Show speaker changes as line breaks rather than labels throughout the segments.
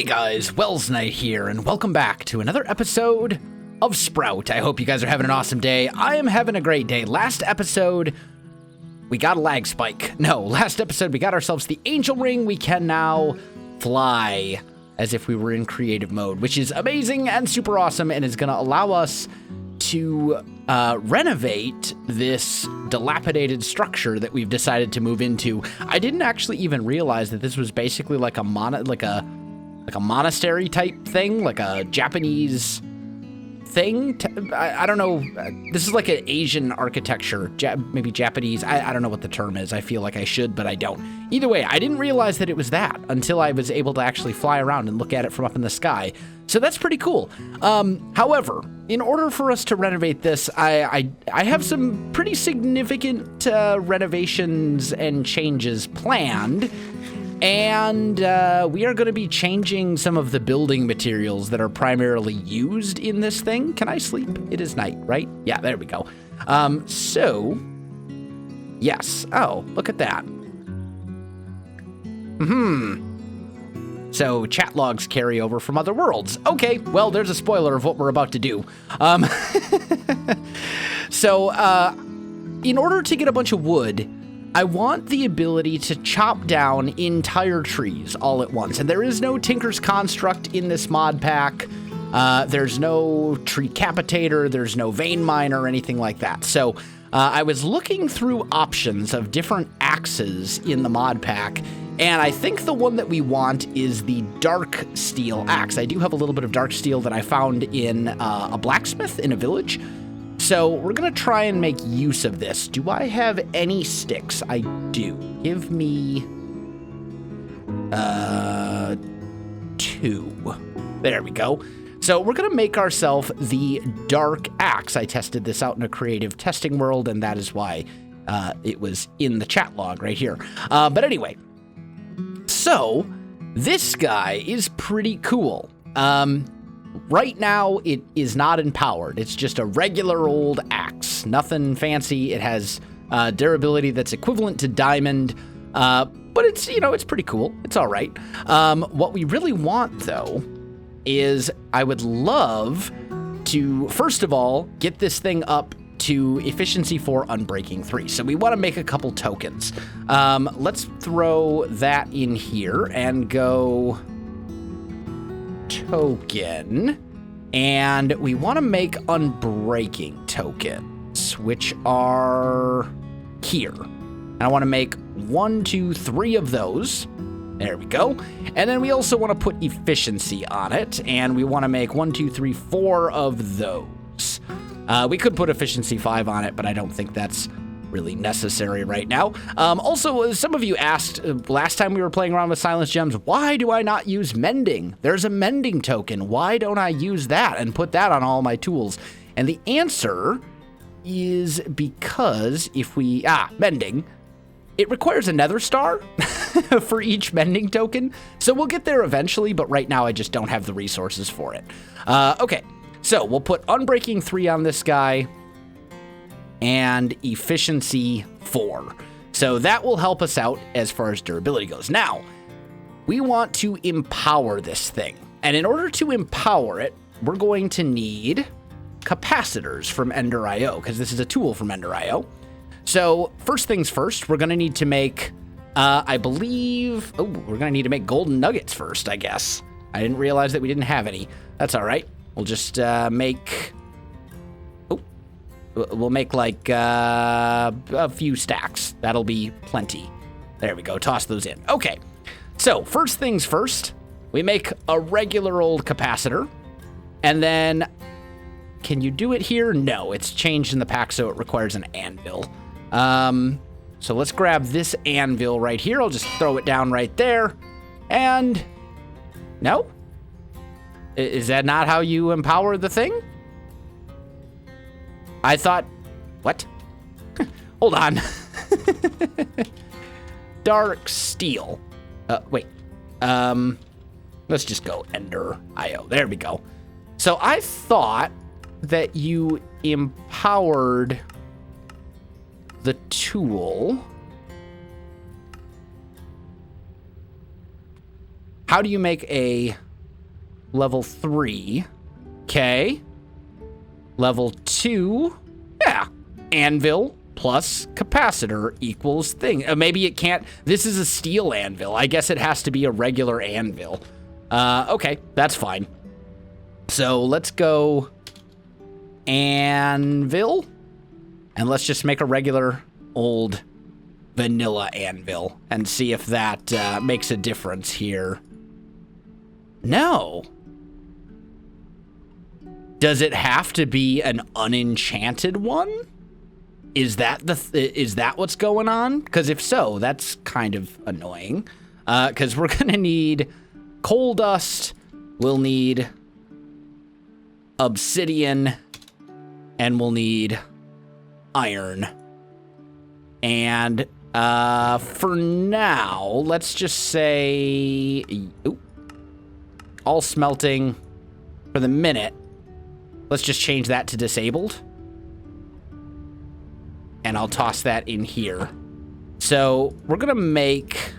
Hey guys, Welsknight here, and welcome back to another episode of Sprout. I hope you guys are having an awesome day. I am having a great day. Last episode, we got a lag spike. No, last episode we got ourselves the Angel Ring. We can now fly as if we were in creative mode, which is amazing and super awesome, and is going to allow us to renovate this dilapidated structure that we've decided to move into. I didn't actually even realize that this was basically like a monastery type thing, like a Japanese thing. I don't know. This is like an Asian architecture, maybe Japanese. I don't know what the term is. I feel like I should, but I don't. Either way, I didn't realize that it was that until I was able to actually fly around and look at it from up in the sky. So that's pretty cool. However, in order for us to renovate this, I have some pretty significant renovations and changes planned. And we are going to be changing some of the building materials that are primarily used in this thing. Can I sleep? It is night, right? Yeah, there we go. So, yes. Oh, look at that. So, chat logs carry over from other worlds. Okay, well, there's a spoiler of what we're about to do. So, in order to get a bunch of wood, I want the ability to chop down entire trees all at once. And there is no Tinker's Construct in this mod pack. There's no tree capitator. There's no vein miner or anything like that. So I was looking through options of different axes in the mod pack. And I think the one that we want is the dark steel axe. I do have a little bit of dark steel that I found in a blacksmith in a village. So we're going to try and make use of this. Do I have any sticks? I do. Give me 2. There we go. So we're going to make ourselves the dark axe. I tested this out in a creative testing world, and that is why it was in the chat log right here. But anyway, so this guy is pretty cool. Right now, it is not empowered. It's just a regular old axe. Nothing fancy. It has durability that's equivalent to diamond, but it's, it's pretty cool. It's all right. What we really want, though, is I would love to, first of all, get this thing up to efficiency 4 unbreaking 3. So we want to make a couple tokens. Let's throw that in here and go token, and we want to make unbreaking tokens, which are here. And I want to make 1, 2, 3 of those. There we go. And then we also want to put efficiency on it, and we want to make 1, 2, 3, 4 of those. We could put efficiency 5 on it, but I don't think that's really necessary right now. Also, some of you asked last time we were playing around with Silence Gems, why do I not use mending? There's a mending token. Why don't I use that and put that on all my tools? And the answer is because if we, mending, it requires a nether star for each mending token. So we'll get there eventually, but right now I just don't have the resources for it. Okay, so we'll put unbreaking 3 on this guy, and efficiency 4. So that will help us out as far as durability goes. Now, we want to empower this thing. And in order to empower it, we're going to need capacitors from Ender.io, because this is a tool from Ender.io. So first things first, we're going to need to make, we're going to need to make golden nuggets first, I guess. I didn't realize that we didn't have any. That's all right. We'll just make... We'll make like a few stacks. That'll be plenty. There we go. Toss those in. Okay. So first things first, we make a regular old capacitor. And then, can you do it here? No, it's changed in the pack, so it requires an anvil. So let's grab this anvil right here. I'll just throw it down right there. And no? Is that not how you empower the thing? I thought, what? Hold on. Dark steel. Wait. Let's just go Ender.io. There we go. So I thought that you empowered the tool. How do you make a level 3. Okay. Level 2. Yeah. Anvil plus capacitor equals thing. Maybe it can't. This is a steel anvil. I guess it has to be a regular anvil. Okay, that's fine. So let's go anvil. And let's just make a regular old vanilla anvil and see if that makes a difference here. No. Does it have to be an unenchanted one? Is that is that what's going on? Because if so, that's kind of annoying. Because we're gonna need coal dust. We'll need obsidian, and we'll need iron. And for now, let's just say all smelting for the minute. Let's just change that to disabled. And I'll toss that in here. So we're going to make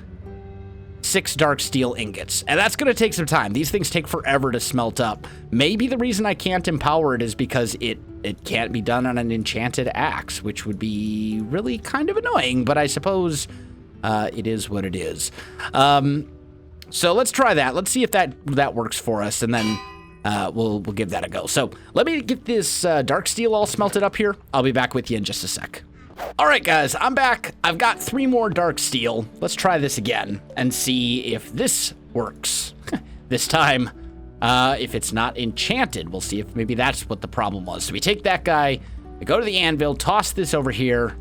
6 dark steel ingots. And that's going to take some time. These things take forever to smelt up. Maybe the reason I can't empower it is because it can't be done on an enchanted axe, which would be really kind of annoying. But I suppose it is what it is. So let's try that. Let's see if that works for us. And then we'll give that a go. So let me get this dark steel all smelted up here. I'll be back with you in just a sec. All right, guys, I'm back. I've got 3 more dark steel. Let's try this again and see if this works. This time, if it's not enchanted, we'll see if maybe that's what the problem was. So we take that guy, we go to the anvil, toss this over here.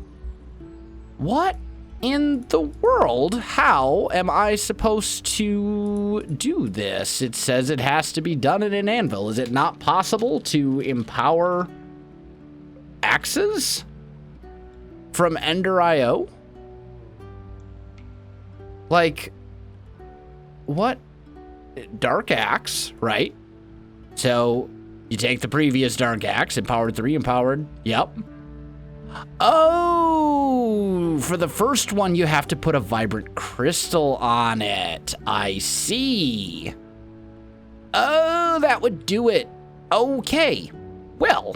What in the world? How am I supposed to do this? It says it has to be done in an anvil. Is it not possible to empower axes from Ender.io? Like, what? Dark axe, right? So you take the previous dark axe, empowered 3, empowered. Yep. Oh, for the first one, you have to put a vibrant crystal on it. I see. Oh, that would do it. Okay. Well,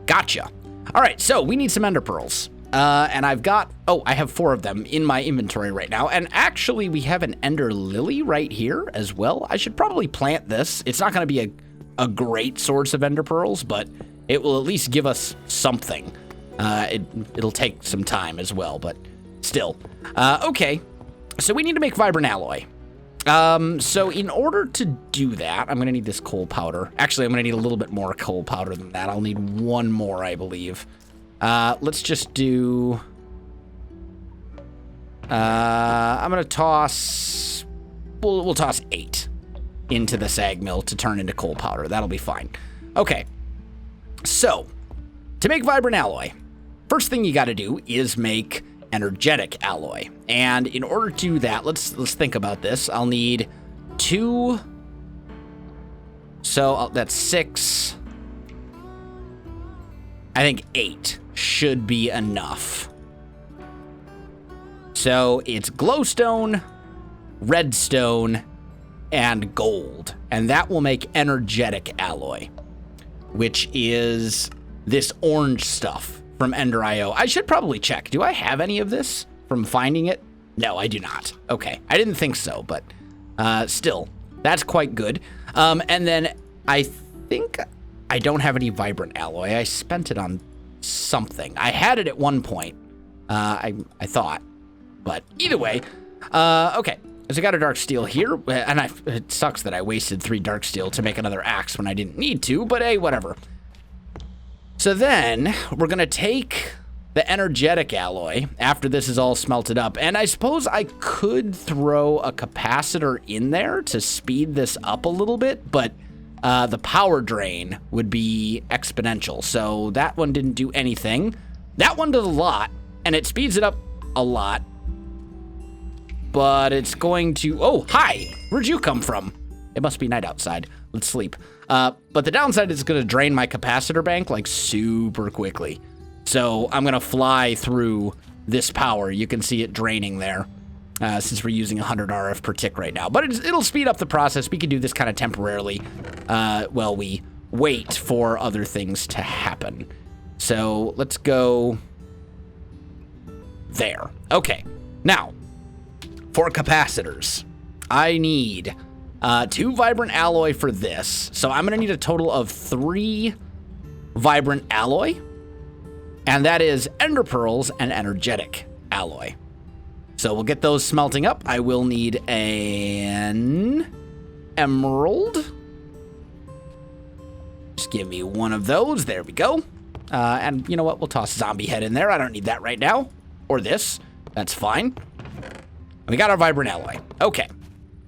gotcha. All right, so we need some ender pearls. And I've got, I have 4 of them in my inventory right now. And actually, we have an ender lily right here as well. I should probably plant this. It's not going to be a great source of ender pearls, but it will at least give us something. It'll take some time as well, but still. Okay, so we need to make vibrant alloy. So in order to do that, I'm going to need this coal powder. Actually, I'm going to need a little bit more coal powder than that. I'll need 1 more, I believe. Let's just do... I'm going to toss... We'll toss 8 into the sag mill to turn into coal powder. That'll be fine. Okay. So, to make vibrant alloy, first thing you got to do is make energetic alloy. And in order to do that, let's think about this. I'll need 2. So that's 6. I think 8 should be enough. So it's glowstone, redstone, and gold. And that will make energetic alloy, which is this orange stuff from Ender.io. I should probably check. Do I have any of this from finding it? No, I do not. Okay, I didn't think so, but still, that's quite good. And then I think I don't have any vibrant alloy. I spent it on something. I had it at one point, I thought, but either way, okay. So I got a dark steel here, and it sucks that I wasted 3 dark steel to make another axe when I didn't need to, but hey, whatever. So then we're going to take the energetic alloy after this is all smelted up, and I suppose I could throw a capacitor in there to speed this up a little bit, but the power drain would be exponential, so that one didn't do anything. That one does a lot, and it speeds it up a lot. But it's going to... Oh, hi! Where'd you come from? It must be night outside. Let's sleep. But the downside is it's going to drain my capacitor bank, like, super quickly. So I'm going to fly through this power. You can see it draining there. since we're using 100 RF per tick right now. But it'll speed up the process. We can do this kind of temporarily while we wait for other things to happen. So let's go there. Okay, now for capacitors, I need 2 vibrant alloy for this. So I'm gonna need a total of 3 vibrant alloy, and that is ender pearls and energetic alloy. So we'll get those smelting up. I will need an emerald. Just give me one of those. There we go. And you know what? We'll toss zombie head in there. I don't need that right now. Or this. That's fine. We got our vibrant alloy. Okay.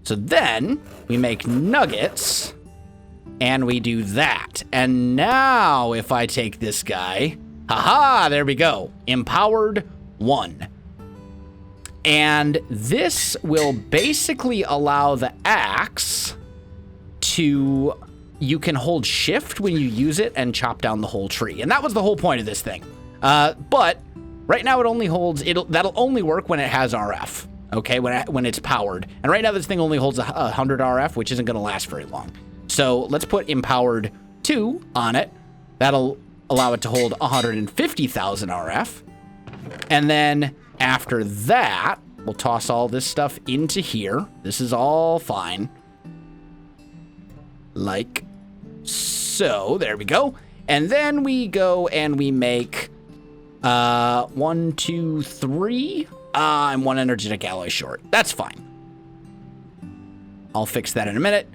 So then we make nuggets and we do that. And now if I take this guy, haha, there we go. Empowered 1. And this will basically allow the axe to, you can hold shift when you use it and chop down the whole tree. And that was the whole point of this thing. But right now it only holds, that'll only work when it has RF. Okay, when it's powered. And right now this thing only holds 100 RF, which isn't gonna last very long. So let's put empowered 2 on it. That'll allow it to hold 150,000 RF. And then after that, we'll toss all this stuff into here. This is all fine. Like so, there we go. And then we go and we make 1, 2, 3. I'm 1 energetic alloy short. That's fine. I'll fix that in a minute.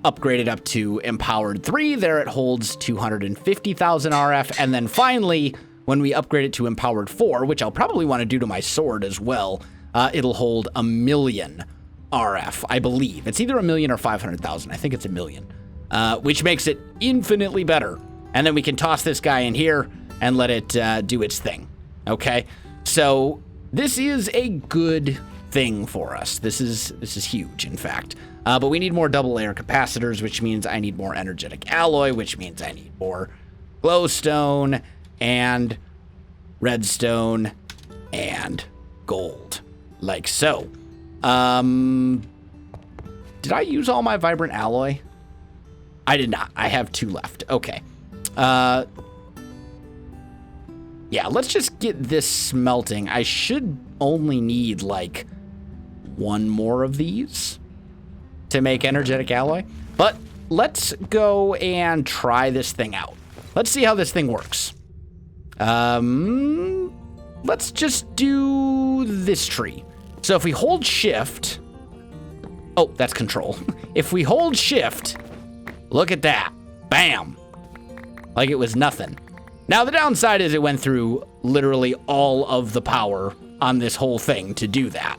Upgrade it up to empowered 3. There it holds 250,000 RF. And then finally, when we upgrade it to empowered 4, which I'll probably want to do to my sword as well, it'll hold 1,000,000 RF, I believe. It's either 1,000,000 or 500,000. I think it's 1,000,000, which makes it infinitely better. And then we can toss this guy in here and let it do its thing. Okay, so this is a good thing for us. This is huge, in fact. But we need more double layer capacitors, which means I need more energetic alloy, which means I need more glowstone and redstone and gold, like so. Did I use all my vibrant alloy? I did not. I have 2 left. Okay. Yeah, let's just get this smelting. I should only need like 1 more of these to make energetic alloy. But let's go and try this thing out. Let's see how this thing works. Let's just do this tree. So if we hold shift, oh, that's control. If we hold shift, look at that. Bam. Like it was nothing. Now, the downside is it went through literally all of the power on this whole thing to do that.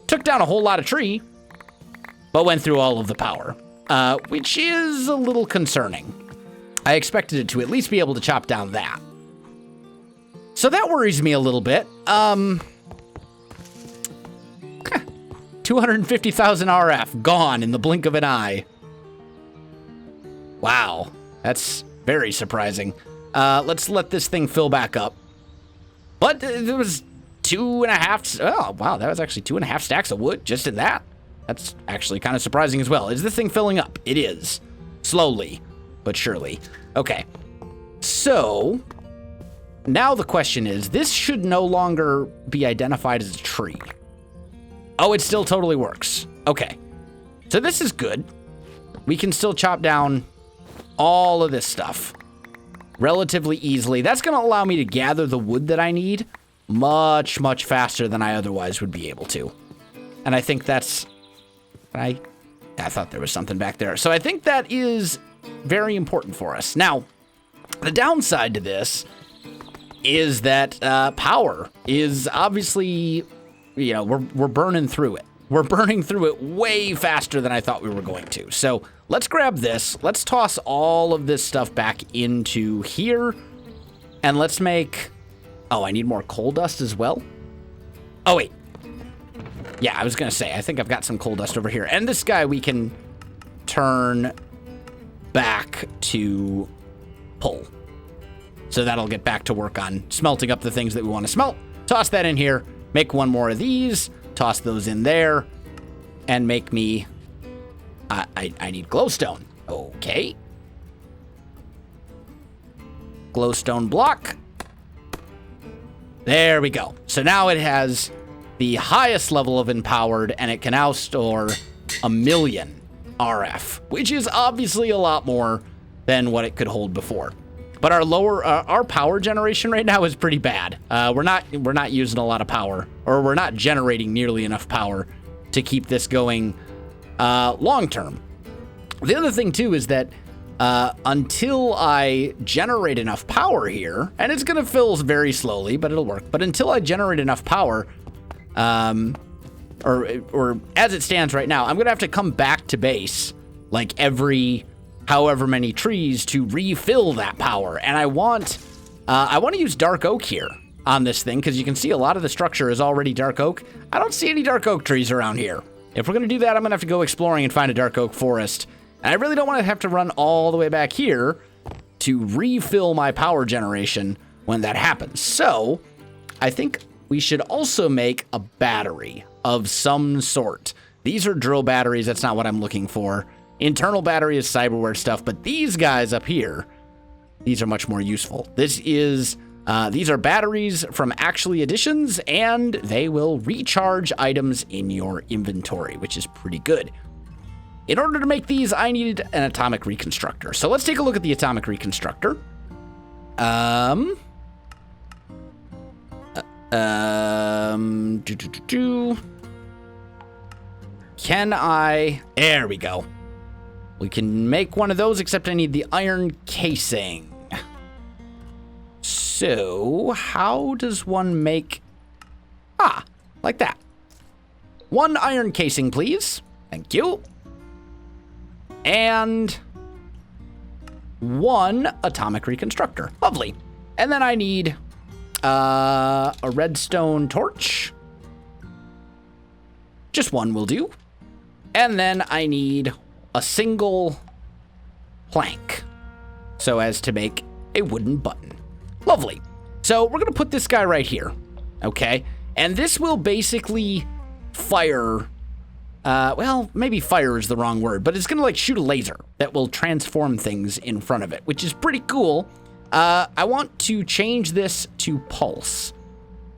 Took down a whole lot of tree, but went through all of the power, which is a little concerning. I expected it to at least be able to chop down that. So that worries me a little bit. 250,000 RF gone in the blink of an eye. Wow, that's very surprising. Let's let this thing fill back up. But there was 2.5. Oh, wow, that was actually 2.5 stacks of wood just in that. That's actually kind of surprising as well. Is this thing filling up? It is. Slowly, but surely. Okay. So now the question is, this should no longer be identified as a tree. Oh, it still totally works. Okay. So this is good. We can still chop down all of this stuff relatively easily. That's going to allow me to gather the wood that I need much, much faster than I otherwise would be able to. And I think that's... I thought there was something back there. So I think that is very important for us. Now, the downside to this is that power is obviously, you know, we're burning through it. We're burning through it way faster than I thought we were going to. So let's grab this. Let's toss all of this stuff back into here. And let's make... Oh, I need more coal dust as well? Oh, wait. Yeah, I was going to say, I think I've got some coal dust over here. And this guy we can turn back to pull. So that'll get back to work on smelting up the things that we want to smelt. Toss that in here. Make 1 more of these. toss those in there, and make me... I need glowstone. Okay. Glowstone block. There we go. So now it has the highest level of empowered, and it can now store 1,000,000 RF, which is obviously a lot more than what it could hold before. But our power generation right now is pretty bad. We're not using a lot of power, or we're not generating nearly enough power to keep this going long term. The other thing too is that until I generate enough power here, and it's gonna fill very slowly, but it'll work. But until I generate enough power, or as it stands right now, I'm gonna have to come back to base like every however many trees to refill that power. And I want to use dark oak here on this thing, because you can see a lot of the structure is already dark oak. I don't see any dark oak trees around here. If we're gonna do that, I'm gonna have to go exploring and find a dark oak forest. And I really don't want to have to run all the way back here to refill my power generation when that happens. So I think we should also make a battery of some sort. These are drill batteries. That's not what I'm looking for. Internal battery is cyberware stuff, but these guys up here, these are much more useful. These are batteries from Actually Editions, and they will recharge items in your inventory, which is pretty good. In order to make these, I needed an atomic reconstructor. So let's take a look at the atomic reconstructor. Can I... There we go. We can make one of those, except I need the iron casing. So, how does one make... like that. One iron casing, please. Thank you. And one atomic reconstructor. Lovely. And then I need a redstone torch. Just one will do. And then I need a single plank so as to make a wooden button. Lovely. So we're going to put this guy right here. Okay. And this will basically fire... well, maybe fire is the wrong word, but it's going to like shoot a laser that will transform things in front of it, which is pretty cool. I want to change this to pulse.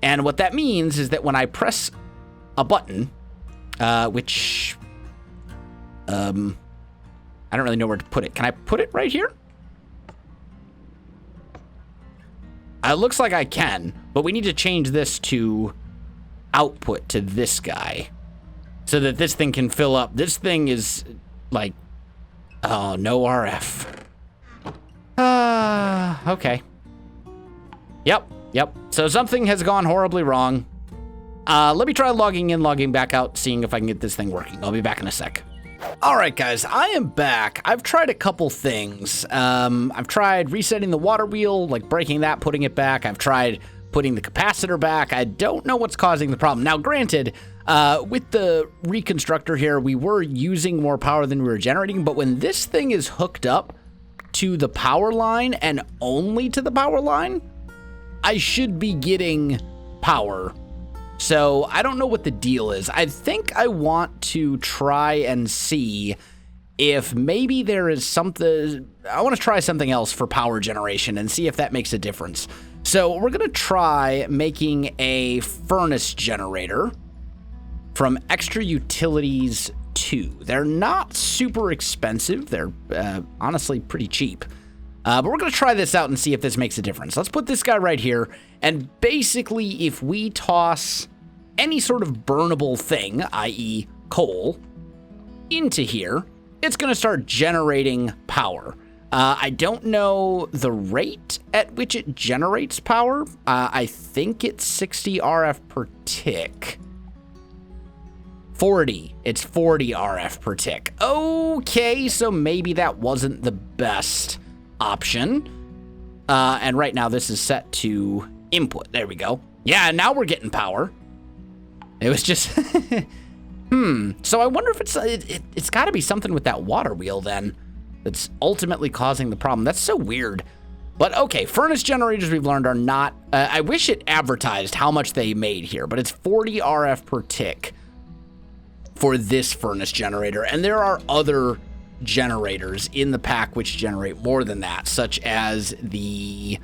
And what that means is that when I press a button, which, I don't really know where to put it. Can I put it right here? It looks like I can, but we need to change this to output to this guy, so that this thing can fill up. This thing is like, oh, no RF. Okay. Yep. So something has gone horribly wrong. Let me try logging in, logging back out, seeing if I can get this thing working. I'll be back in a sec. All right, guys, I am back. I've tried a couple things. I've tried resetting the water wheel, like breaking that, putting it back. I've tried putting the capacitor back. I don't know what's causing the problem. Now, granted, with the Reconstructor here, we were using more power than we were generating, but when this thing is hooked up to the power line and only to the power line, I should be getting power. So I don't know what the deal is. I think I want to try and see if maybe there is something... I want to try something else for power generation and see if that makes a difference. So we're going to try making a furnace generator from Extra Utilities 2. They're not super expensive. They're honestly pretty cheap. But we're going to try this out and see if this makes a difference. Let's put this guy right here. And basically, if we toss any sort of burnable thing, i.e. coal, into here, it's going to start generating power. I don't know the rate at which it generates power. I think it's 60 RF per tick. 40. It's 40 RF per tick. Okay, so maybe that wasn't the best option. And right now this is set to input. There we go. Yeah, now we're getting power. It was just... So I wonder if it's got to be something with that water wheel then that's ultimately causing the problem. That's so weird. But okay, furnace generators we've learned are not, I wish it advertised how much they made here, but it's 40 RF per tick for this furnace generator. And there are other generators in the pack which generate more than that, such as the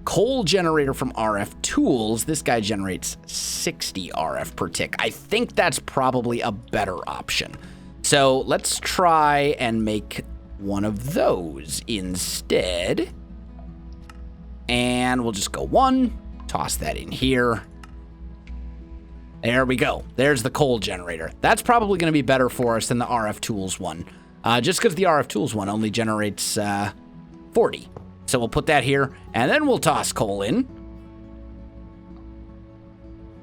coal generator from RF Tools. This guy generates 60 RF per tick. I think that's probably a better option. So let's try and make one of those instead. And we'll just go 1, toss that in here. There we go. There's the coal generator. That's probably going to be better for us than the RF Tools one, just because the RF Tools one only generates 40. So we'll put that here, and then we'll toss coal in.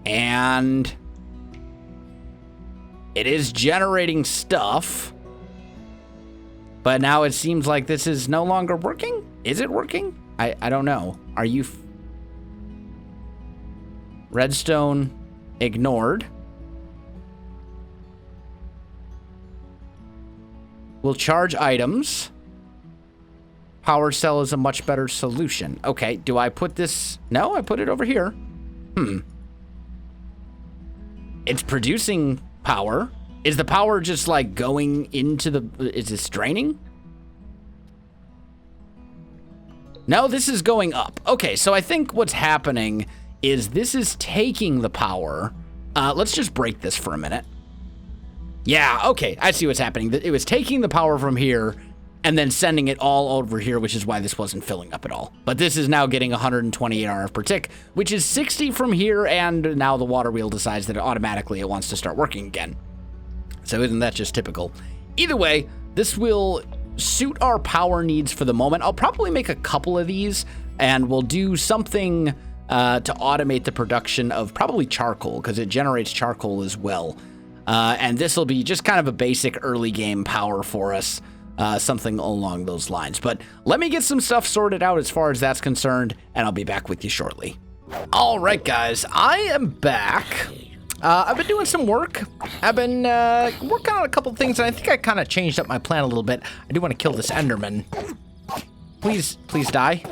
And it is generating stuff. But now it seems like this is no longer working. Is it working? I don't know. Are you... Redstone ignored. We'll charge items. Power cell is a much better solution. Okay, do I put this... No, I put it over here. It's producing power. Is the power just like going into the... Is this draining? No, this is going up. Okay, so I think what's happening is this is taking the power. Let's just break this for a minute. Yeah, okay, I see what's happening. It was taking the power from here and then sending it all over here, which is why this wasn't filling up at all. But this is now getting 128 RF per tick, which is 60 from here, and now the water wheel decides that automatically it wants to start working again. So isn't that just typical? Either way, this will suit our power needs for the moment. I'll probably make a couple of these, and we'll do something to automate the production of probably charcoal, because it generates charcoal as well. And this will be just kind of a basic early game power for us, something along those lines. But let me get some stuff sorted out as far as that's concerned, and I'll be back with you shortly. All right, guys, I am back. I've been doing some work. I've been working on a couple things, and I think I kind of changed up my plan a little bit. I do want to kill this Enderman. Please die.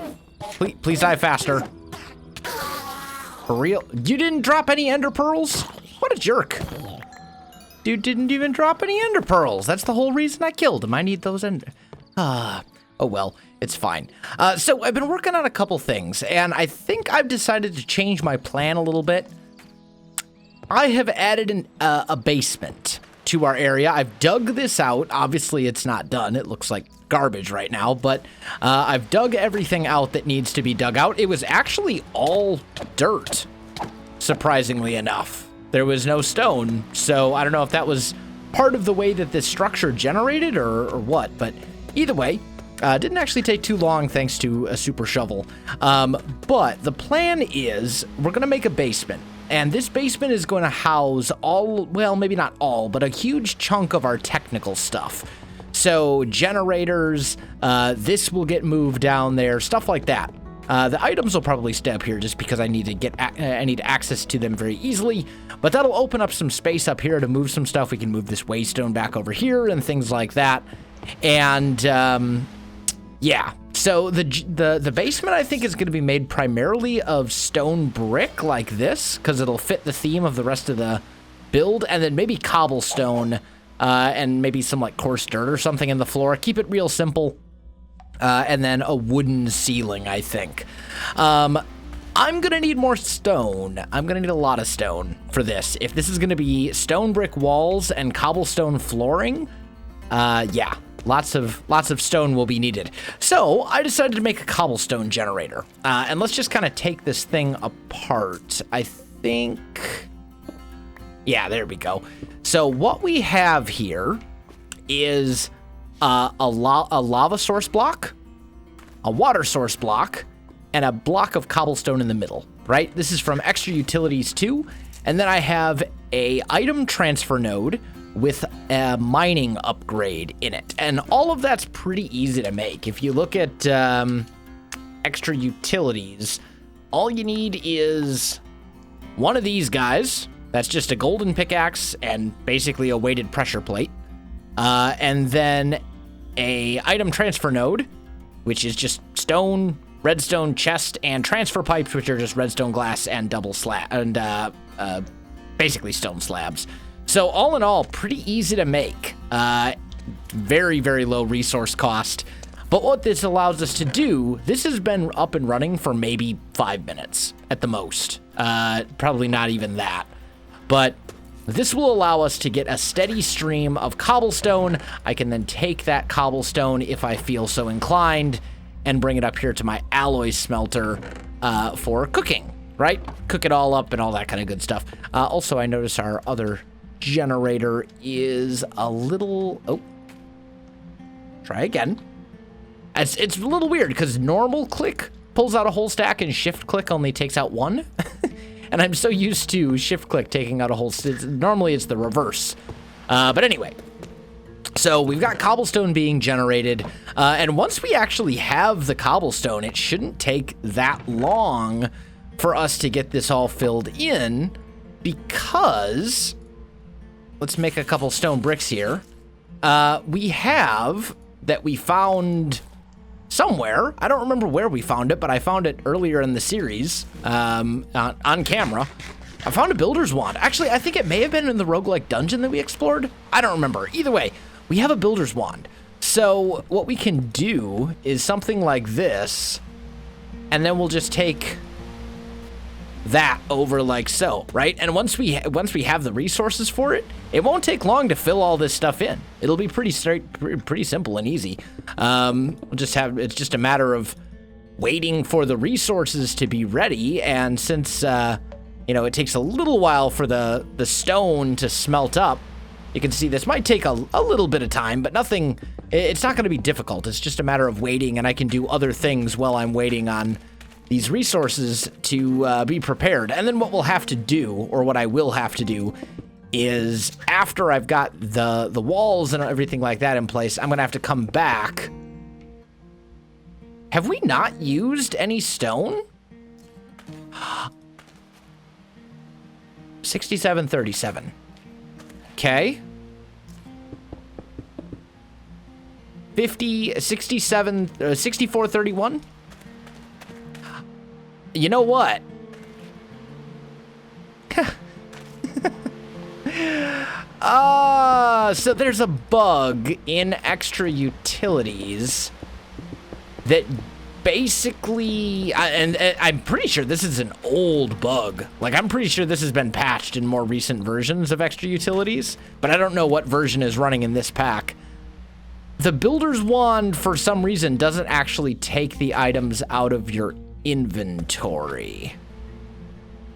Please die faster. For real? You didn't drop any ender pearls? What a jerk. Dude didn't even drop any ender pearls. That's the whole reason I killed him. I need those ender... Oh well, it's fine. So I've been working on a couple things, and I think I've decided to change my plan a little bit. I have added a basement to our area. I've dug this out. Obviously, it's not done. It looks like garbage right now, but I've dug everything out that needs to be dug out. It was actually all dirt, surprisingly enough. There was no stone, so I don't know if that was part of the way that this structure generated or what, but either way, didn't actually take too long thanks to a super shovel. But the plan is we're going to make a basement. And this basement is going to house all, well, maybe not all, but a huge chunk of our technical stuff. So generators, this will get moved down there, stuff like that. The items will probably stay up here just because I need to get I need access to them very easily. But that'll open up some space up here to move some stuff. We can move this waystone back over here and things like that. And yeah. So the basement, I think, is going to be made primarily of stone brick like this, because it'll fit the theme of the rest of the build, and then maybe cobblestone and maybe some like coarse dirt or something in the floor. Keep it real simple, and then a wooden ceiling, I think. I'm going to need more stone. I'm going to need a lot of stone for this. If this is going to be stone brick walls and cobblestone flooring, yeah. Lots of stone will be needed. So I decided to make a cobblestone generator. And let's just kind of take this thing apart. I think... Yeah, there we go. So what we have here is a lava source block, a water source block, and a block of cobblestone in the middle, right? This is from Extra Utilities 2. And then I have a item transfer node with a mining upgrade in it. And all of that's pretty easy to make. If you look at Extra Utilities, all you need is one of these guys. That's just a golden pickaxe and basically a weighted pressure plate. And then a item transfer node, which is just stone, redstone chest and transfer pipes, which are just redstone glass and double slab and basically stone slabs. So all in all, pretty easy to make. Very, very low resource cost. But what this allows us to do, this has been up and running for maybe 5 minutes at the most. Probably not even that. But this will allow us to get a steady stream of cobblestone. I can then take that cobblestone if I feel so inclined and bring it up here to my alloy smelter for cooking, right? Cook it all up and all that kind of good stuff. Also, I notice our other generator is a little... Oh. Try again. It's a little weird because normal click pulls out a whole stack and shift click only takes out one. And I'm so used to shift click taking out a whole... Normally it's the reverse. But anyway. So we've got cobblestone being generated. And once we actually have the cobblestone, it shouldn't take that long for us to get this all filled in. Because... Let's make a couple stone bricks here. We have... that we found somewhere. I don't remember where we found it, but I found it earlier in the series on camera. I found a builder's wand. Actually, I think it may have been in the roguelike dungeon that we explored. I don't remember. Either way, we have a builder's wand. So what we can do is something like this, and then we'll just take that over like so, right? And once we have the resources for it, it won't take long to fill all this stuff in. It'll be pretty simple and easy. It's just a matter of waiting for the resources to be ready. And since it takes a little while for the stone to smelt up, you can see this might take a little bit of time, but nothing. It's not going to be difficult. It's just a matter of waiting, and I can do other things while I'm waiting on these resources to be prepared. And then what we'll have to do, or what I will have to do, is after I've got the walls and everything like that in place, I'm gonna have to come back. Have we not used any stone? 6737. Okay. 6431. You know what? So there's a bug in extra utilities that basically, and I'm pretty sure this is an old bug. Like, I'm pretty sure this has been patched in more recent versions of extra utilities, but I don't know what version is running in this pack. The builder's wand, for some reason, doesn't actually take the items out of your inventory.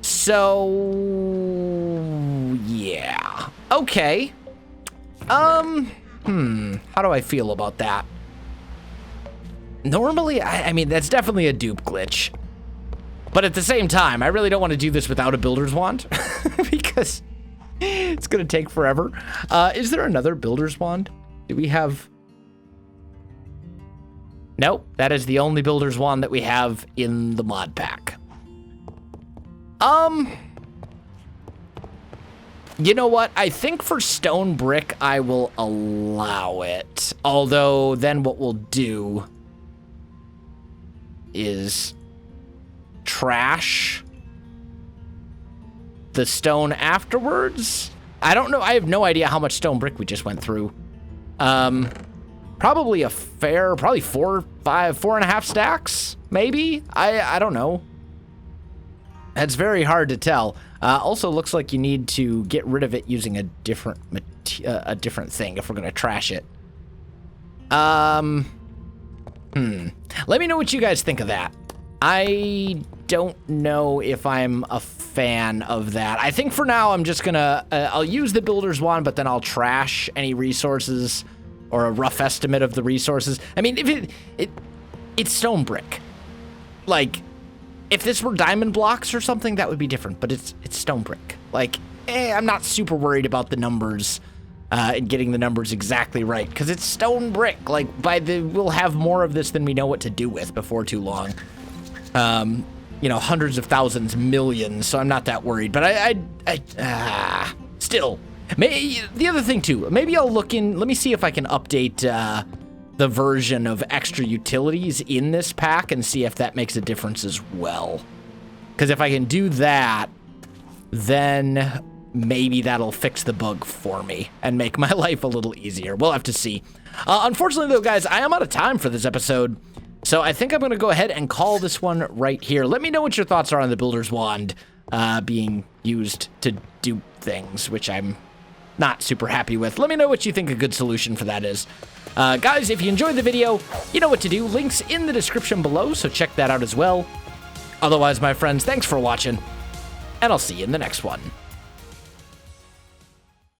So yeah. Okay. How do I feel about that? Normally, I mean, that's definitely a dupe glitch. But at the same time, I really don't want to do this without a builder's wand because it's going to take forever. Is there another builder's wand? Do we have... Nope, that is the only builder's wand that we have in the mod pack. You know what? I think for stone brick, I will allow it. Although, then what we'll do is trash the stone afterwards. I don't know. I have no idea how much stone brick we just went through. Probably probably 4.5 stacks, maybe? I don't know. It's very hard to tell. Also looks like you need to get rid of it using a different thing if we're gonna trash it. Let me know what you guys think of that. I don't know if I'm a fan of that. I think for now I'm just gonna, I'll use the builder's wand, but then I'll trash any resources or a rough estimate of the resources. I mean, if it's stone brick. Like, if this were diamond blocks or something, that would be different, but it's stone brick. Like, I'm not super worried about the numbers and getting the numbers exactly right, because it's stone brick. Like, we'll have more of this than we know what to do with before too long. Hundreds of thousands, millions, so I'm not that worried. But still. The other thing too, maybe I'll look in, let me see if I can update the version of extra utilities in this pack and see if that makes a difference as well. Because if I can do that, then maybe that'll fix the bug for me and make my life a little easier. We'll have to see. Unfortunately, though, guys, I am out of time for this episode, so I think I'm going to go ahead and call this one right here. Let me know what your thoughts are on the Builder's Wand being used to do things, which I'm not super happy with. Let me know what you think a good solution for that is. Guys, if you enjoyed the video, you know what to do. Links in the description below, so check that out as well. Otherwise, my friends, thanks for watching, and I'll see you in the next one.